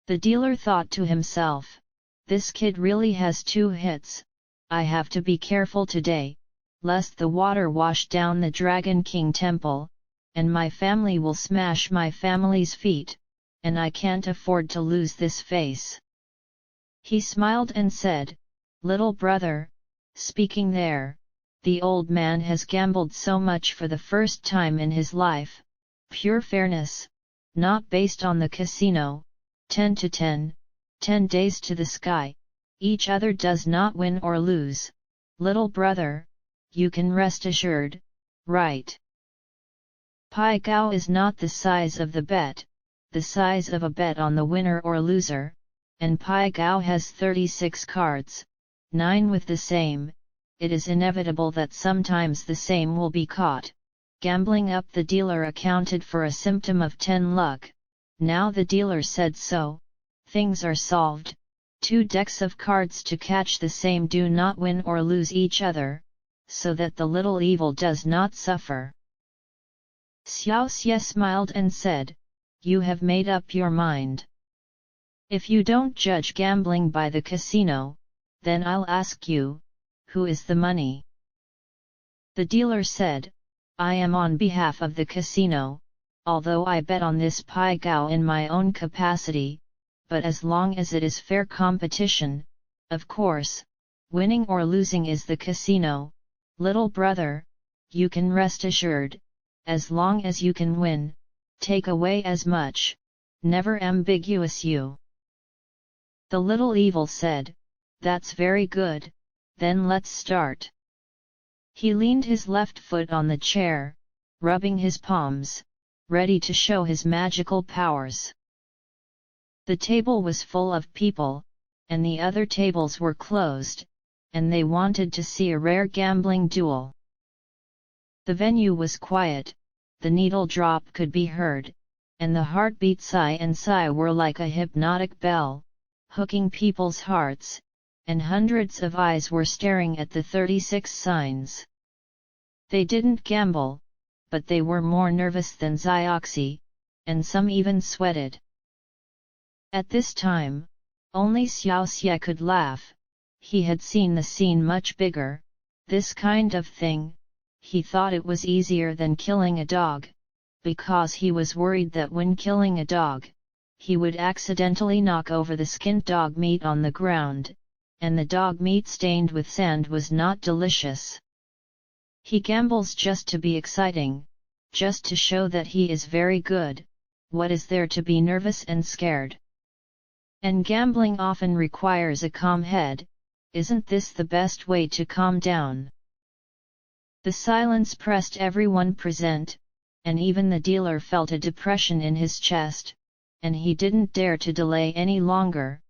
The dealer thought to himself, this kid really has 2 hits, I have to be careful today, lest the water wash down the Dragon King temple, and my family will smash my family's feet, and I can't afford to lose this face. He smiled and said, little brother, speaking there, the old man has gambled so much for the first time in his life, pure fairness, not based on the casino, 10 to 10, 10 days to the sky, each other does not win or lose, little brother, you can rest assured, right? Pai Gao is not the size of the bet, the size of a bet on the winner or loser, and Pai Gao has 36 cards, 9 with the same, it is inevitable that sometimes the same will be caught. Gambling up the dealer accounted for a symptom of 10 luck, now the dealer said so, things are solved, 2 decks of cards to catch the same do not win or lose each other, so that the little evil does not suffer. Xiaoxie smiled and said, you have made up your mind. If you don't judge gambling by the casino, then I'll ask you, who is the money? The dealer said, I am on behalf of the casino, although I bet on this Pai Gao in my own capacity, but as long as it is fair competition, of course, winning or losing is the casino, little brother, you can rest assured, as long as you can win, take away as much, never ambiguous you. The little evil said, that's very good, then let's start. He leaned his left foot on the chair, rubbing his palms, ready to show his magical powers. The table was full of people, and the other tables were closed, and they wanted to see a rare gambling duel. The venue was quiet, the needle drop could be heard, and the heartbeat sigh and sigh were like a hypnotic bell, hooking people's hearts, and hundreds of eyes were staring at the 36 signs. They didn't gamble, but they were more nervous than Xiaoxie, and some even sweated. At this time, only Xiaoxie could laugh, he had seen the scene much bigger, this kind of thing, he thought it was easier than killing a dog, because he was worried that when killing a dog, he would accidentally knock over the skinned dog meat on the ground, and the dog meat stained with sand was not delicious. He gambles just to be exciting, just to show that he is very good, what is there to be nervous and scared? And gambling often requires a calm head, isn't this the best way to calm down? The silence pressed everyone present, and even the dealer felt a depression in his chest, and he didn't dare to delay any longer,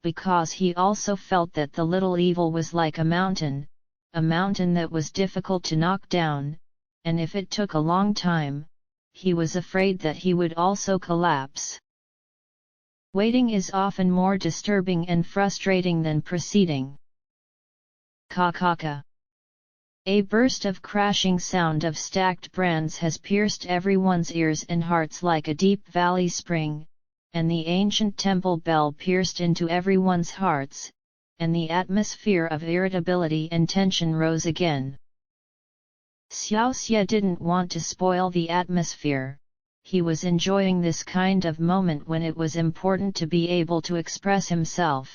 because he also felt that the little evil was like a mountain that was difficult to knock down, and if it took a long time, he was afraid that he would also collapse. Waiting is often more disturbing and frustrating than proceeding. Ka-ka-ka. A burst of crashing sound of stacked brands has pierced everyone's ears and hearts like a deep valley spring, and the ancient temple bell pierced into everyone's hearts, and the atmosphere of irritability and tension rose again. Xiaoxie didn't want to spoil the atmosphere, he was enjoying this kind of moment when it was important to be able to express himself.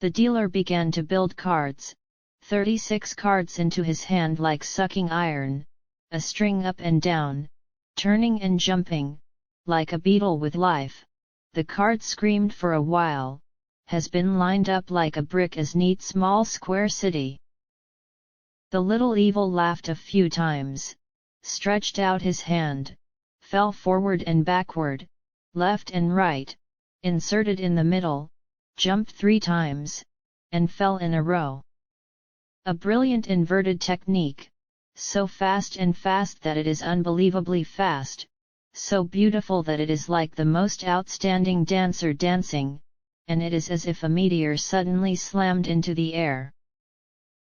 The dealer began to build cards, 36 cards into his hand like sucking iron, a string up and down, turning and jumping, like a beetle with life. The card screamed for a while, has been lined up like a brick as neat small square city. The little evil laughed a few times, stretched out his hand, fell forward and backward, left and right, inserted in the middle, jumped 3 times, and fell in a row. A brilliant inverted technique, so fast that it is unbelievably fast, so beautiful that it is like the most outstanding dancer dancing, and it is as if a meteor suddenly slammed into the air.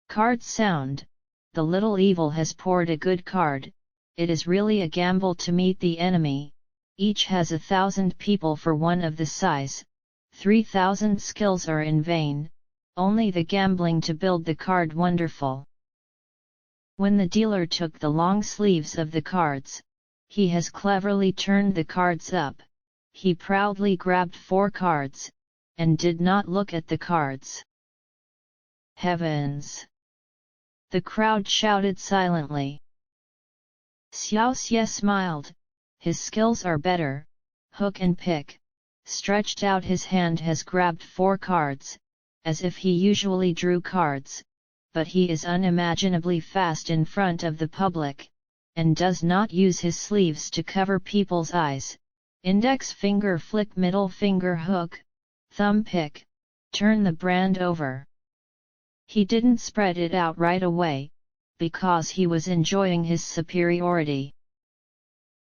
Card sound, the little evil has poured a good card, it is really a gamble to meet the enemy, each has 1,000 people for one of the size, 3,000 skills are in vain, only the gambling to build the card wonderful. When the dealer took the long sleeves of the cards, he has cleverly turned the cards up, he proudly grabbed 4 cards, and did not look at the cards. Heavens! The crowd shouted silently. Xiaoxie smiled, his skills are better, hook and pick, stretched out his hand has grabbed 4 cards, as if he usually drew cards, but he is unimaginably fast in front of the public, and does not use his sleeves to cover people's eyes. Index finger flick, middle finger hook, thumb pick, turn the brand over. He didn't spread it out right away, because he was enjoying his superiority.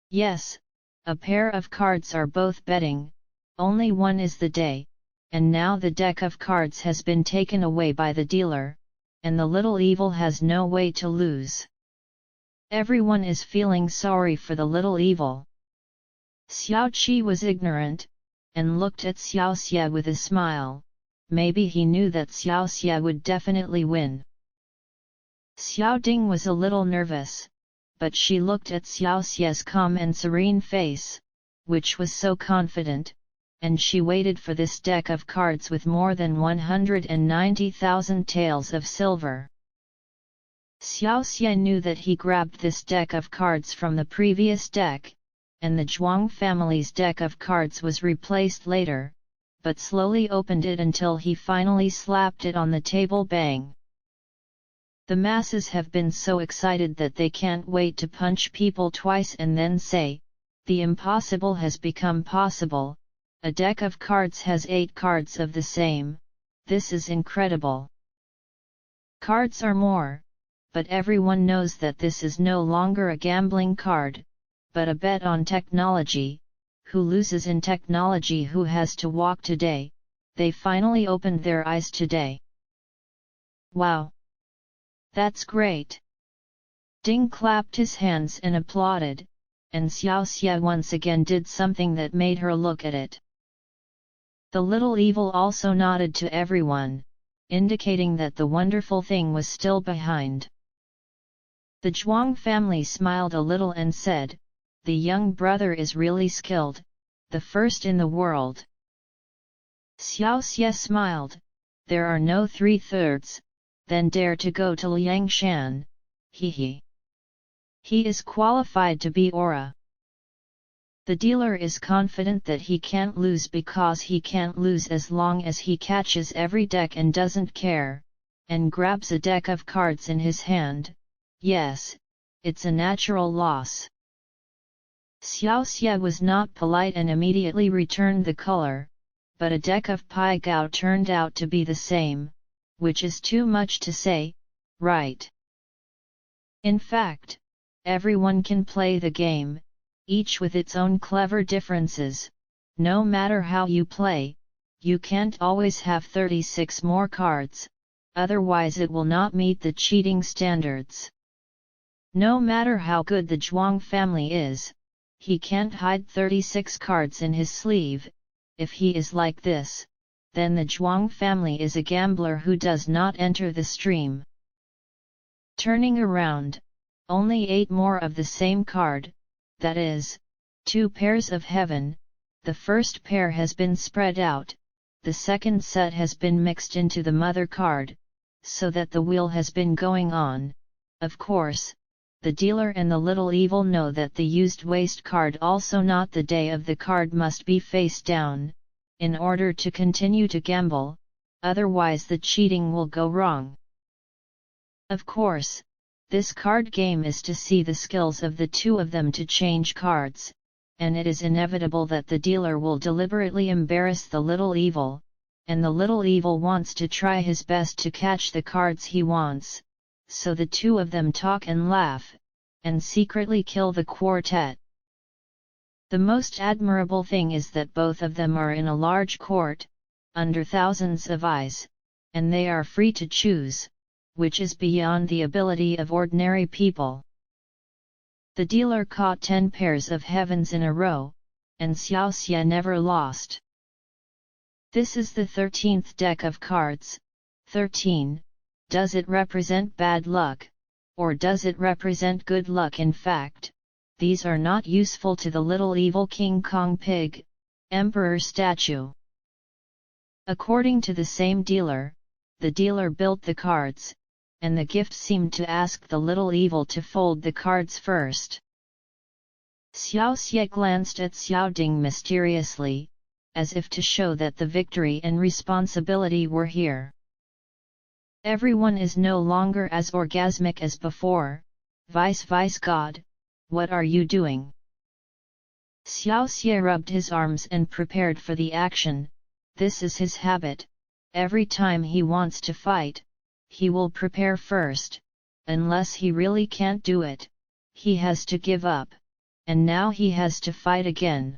Yes, a pair of cards are both betting, only one is the day, and now the deck of cards has been taken away by the dealer, and the little evil has no way to lose. Everyone is feeling sorry for the little evil. Xiaoqi was ignorant, and looked at Xiaoxie with a smile. Maybe he knew that Xiaoxie would definitely win. Xiao Ding was a little nervous, but she looked at Xiaoxie's calm and serene face, which was so confident, and she waited for this deck of cards with more than 190,000 taels of silver. Xiaoxie knew that he grabbed this deck of cards from the previous deck, and the Zhuang family's deck of cards was replaced later, but slowly opened it until he finally slapped it on the table. Bang! The masses have been so excited that they can't wait to punch people twice and then say, "The impossible has become possible, a deck of cards has 8 cards of the same, this is incredible." Cards are more, but everyone knows that this is no longer a gambling card, but a bet on technology. Who loses in technology? Who has to walk today? They finally opened their eyes today. Wow! That's great! Ding clapped his hands and applauded, and Xiaoxie once again did something that made her look at it. The little evil also nodded to everyone, indicating that the wonderful thing was still behind. The Zhuang family smiled a little and said, "The young brother is really skilled, the first in the world." Xiaoxie smiled, "There are no 3/3, then dare to go to Liangshan, he is qualified to be Aura." The dealer is confident that he can't lose because he can't lose as long as he catches every deck and doesn't care, and grabs a deck of cards in his hand. Yes, it's a natural loss. Xiaoxie was not polite and immediately returned the color, but a deck of Pai Gao turned out to be the same, which is too much to say, right? In fact, everyone can play the game, each with its own clever differences. No matter how you play, you can't always have 36 more cards, otherwise it will not meet the cheating standards. No matter how good the Zhuang family is, he can't hide 36 cards in his sleeve. If he is like this, then the Zhuang family is a gambler who does not enter the stream. Turning around, only 8 more of the same card, that is, 2 pairs of heaven. The first pair has been spread out, the second set has been mixed into the mother card, so that the wheel has been going on. Of course, the dealer and the little evil know that the used waste card, also not the day of the card, must be face down, in order to continue to gamble, otherwise the cheating will go wrong. Of course, this card game is to see the skills of the 2 of them to change cards, and it is inevitable that the dealer will deliberately embarrass the little evil, and the little evil wants to try his best to catch the cards he wants. So the 2 of them talk and laugh, and secretly kill the quartet. The most admirable thing is that both of them are in a large court, under thousands of eyes, and they are free to choose, which is beyond the ability of ordinary people. The dealer caught 10 pairs of heavens in a row, and Xiaoxie never lost. This is the 13th deck of cards. 13. Does it represent bad luck, or does it represent good luck? In fact, these are not useful to the little evil King Kong pig, emperor statue. According to the same dealer, the dealer built the cards, and the gift seemed to ask the little evil to fold the cards first. Xiaoxie glanced at Xiaoding mysteriously, as if to show that the victory and responsibility were here. Everyone is no longer as orgasmic as before. Vice God, what are you doing? Xiaoxie rubbed his arms and prepared for the action. This is his habit. Every time he wants to fight, he will prepare first. Unless he really can't do it, he has to give up, and now he has to fight again.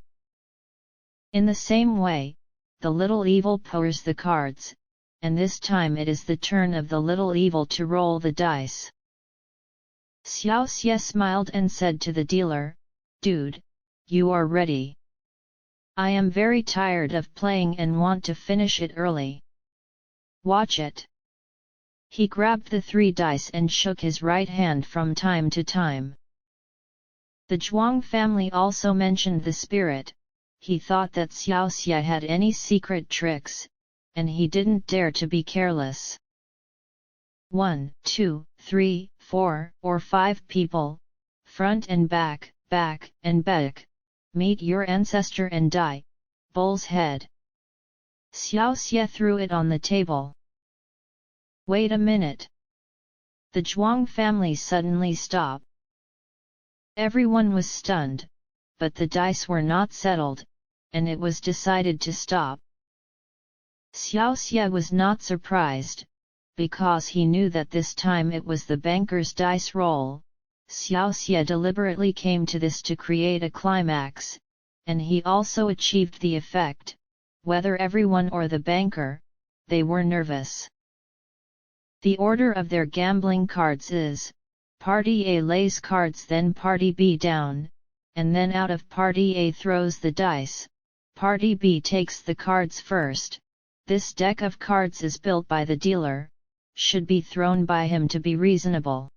In the same way, the little evil pours the cards, and this time it is the turn of the little evil to roll the dice. Xiaoxie smiled and said to the dealer, "Dude, you are ready. I am very tired of playing and want to finish it early. Watch it." He grabbed the 3 dice and shook his right hand from time to time. The Zhuang family also mentioned the spirit. He thought that Xiaoxie had any secret tricks, and he didn't dare to be careless. 1, 2, 3, 4, or 5 people, front and back, back and back, meet your ancestor and die, bull's head. Xiaoxie threw it on the table. Wait a minute. The Zhuang family suddenly stopped. Everyone was stunned, but the dice were not settled, and it was decided to stop. Xiaoxie was not surprised, because he knew that this time it was the banker's dice roll. Xiaoxie deliberately came to this to create a climax, and he also achieved the effect. Whether everyone or the banker, they were nervous. The order of their gambling cards is, Party A lays cards, then Party B down, and then out of Party A throws the dice. Party B takes the cards first. This deck of cards is built by the dealer, should be thrown by him to be reasonable.